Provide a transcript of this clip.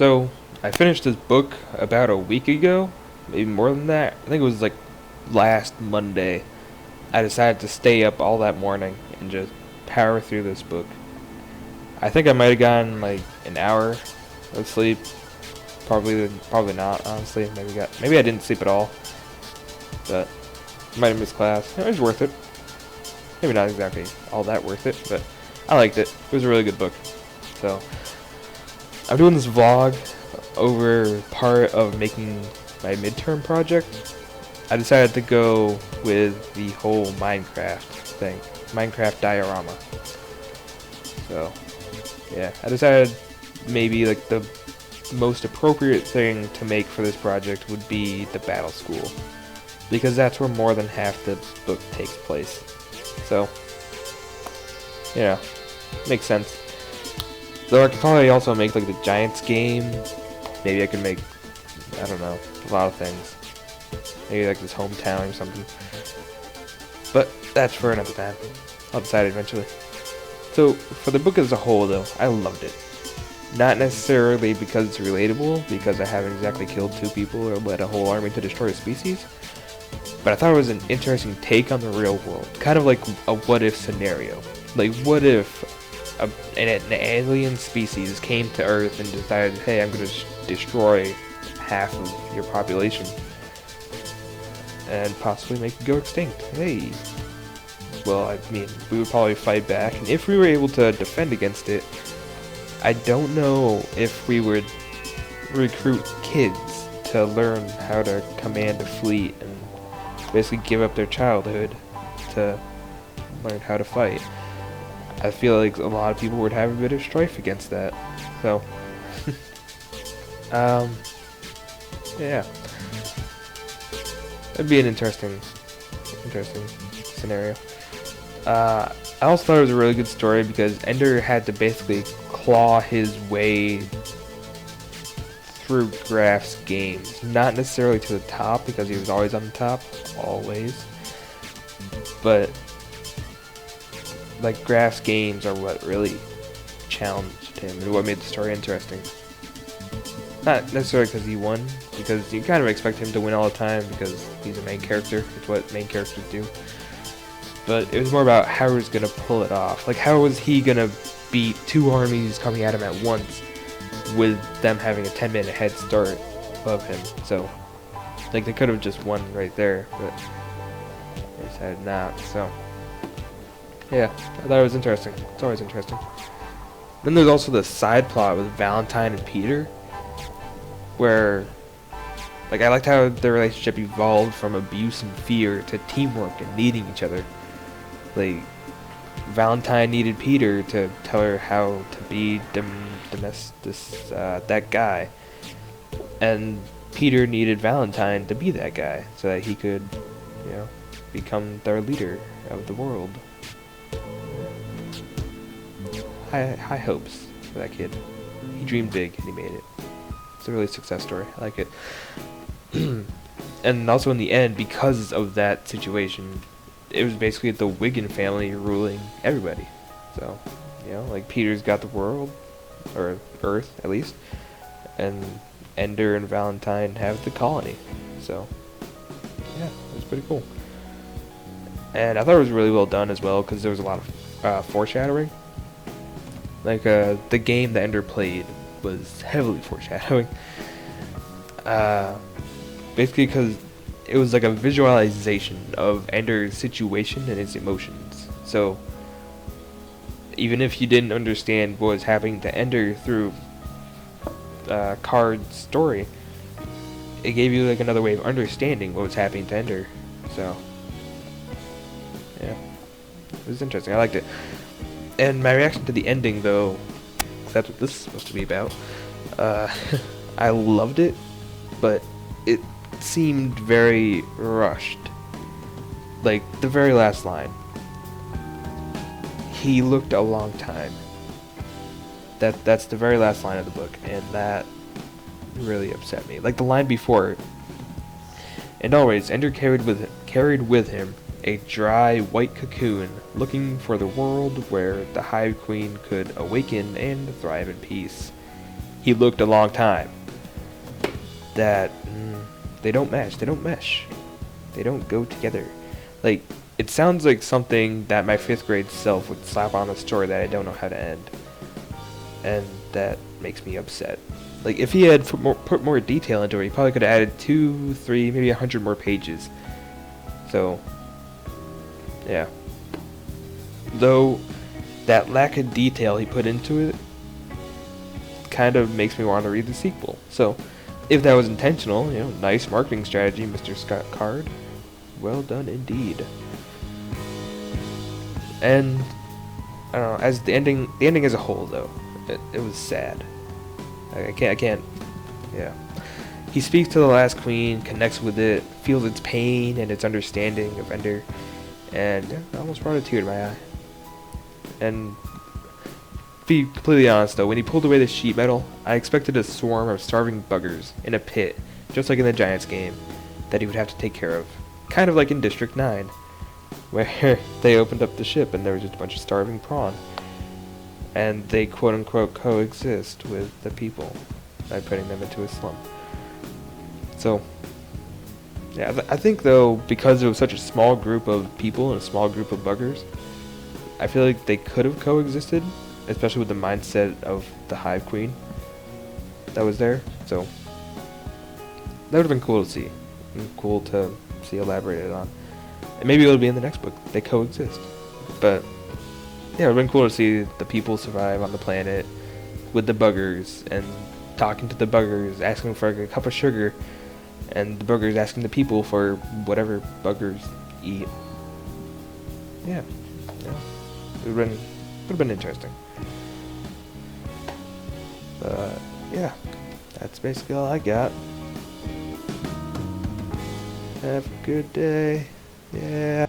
So, I finished this book about a week ago, maybe more than that. I think it was like last Monday. I decided to stay up all that morning and just power through this book. I think I might have gotten like an hour of sleep. Probably not, honestly. Maybe I didn't sleep at all. But might have missed class. It was worth it. Maybe not exactly all that worth it, but I liked it. It was a really good book. So, I'm doing this vlog over part of making my midterm project. I decided to go with the whole Minecraft thing. Minecraft diorama. So, yeah. I decided maybe like the most appropriate thing to make for this project would be the battle school. Because that's where more than half the book takes place. So, makes sense. Though I could probably also make like the Giants game. Maybe I could make, I don't know, a lot of things. Maybe like this hometown or something. But that's for another time. I'll decide eventually. So, for the book as a whole though, I loved it. Not necessarily because it's relatable, because I haven't exactly killed 2 people or led a whole army to destroy a species. But I thought it was an interesting take on the real world. Kind of like a what-if scenario. Like, what if an alien species came to Earth and decided, hey, I'm going to destroy half of your population. And possibly make it go extinct. Hey. Well, I mean, we would probably fight back. And if we were able to defend against it, I don't know if we would recruit kids to learn how to command a fleet and basically give up their childhood to learn how to fight. I feel like a lot of people would have a bit of strife against that. So, yeah. It'd be an interesting scenario. I also thought it was a really good story because Ender had to basically claw his way through Graf's games. Not necessarily to the top because he was always on the top, always. But like Graf's games are what really challenged him and what made the story interesting. Not necessarily because he won, because you kind of expect him to win all the time because he's a main character. It's what main characters do. But it was more about how he was going to pull it off. Like, how was he going to beat 2 armies coming at him at once with them having a 10-minute head start above him? So, like, they could have just won right there, but they decided not. So, yeah, I thought it was interesting. It's always interesting. Then there's also the side plot with Valentine and Peter, where, like, I liked how their relationship evolved from abuse and fear to teamwork and needing each other. Like, Valentine needed Peter to tell her how to be that guy, and Peter needed Valentine to be that guy so that he could, become their leader of the world. High hopes for that kid. He dreamed big and he made it. It's a really success story. I like it. And also in the end, because of that situation, it was basically the Wiggin family ruling everybody. So, like Peter's got the world, or Earth at least, and Ender and Valentine have the colony. So, yeah, it was pretty cool. And I thought it was really well done as well because there was a lot of foreshadowing. Like the game that Ender played was heavily foreshadowing. Basically because it was like a visualization of Ender's situation and his emotions. So even if you didn't understand what was happening to Ender through Card's story, it gave you like another way of understanding what was happening to Ender. So yeah, it was interesting. I liked it. And my reaction to the ending, though, 'cause that's what this is supposed to be about, I loved it, but it seemed very rushed. Like, the very last line. He looked a long time. That's the very last line of the book, and that really upset me. Like the line before it. And always, Ender carried with him a dry white cocoon, looking for the world where the Hive Queen could awaken and thrive in peace. he looked a long time. That they don't match. They don't mesh. They don't go together. Like, it sounds like something that my 5th grade self would slap on a story that I don't know how to end. And that makes me upset. Like, if he had put more detail into it, he probably could have added 2, 3, maybe 100 more pages. So, yeah. Though, that lack of detail he put into it kind of makes me want to read the sequel. So, if that was intentional, nice marketing strategy, Mr. Scott Card. Well done indeed. And I don't know, as the ending as a whole though, it was sad. I can't. Yeah. He speaks to the last queen, connects with it, feels its pain and its understanding of Ender, and I almost brought a tear to my eye. And be completely honest though, when he pulled away the sheet metal, I expected a swarm of starving buggers in a pit, just like in the Giants game, that he would have to take care of. Kind of like in District 9, where they opened up the ship and there was just a bunch of starving prawn. And they quote-unquote coexist with the people by putting them into a slum. So, yeah, I think though, because it was such a small group of people and a small group of buggers, I feel like they could have coexisted, especially with the mindset of the Hive Queen that was there. So, that would have been cool to see. And cool to see elaborated on. And maybe it'll be in the next book. They coexist. But, yeah, it would have been cool to see the people survive on the planet with the buggers and talking to the buggers, asking for a cup of sugar, and the buggers asking the people for whatever buggers eat. Yeah. It would have been interesting. Yeah, that's basically all I got. Have a good day. Yeah.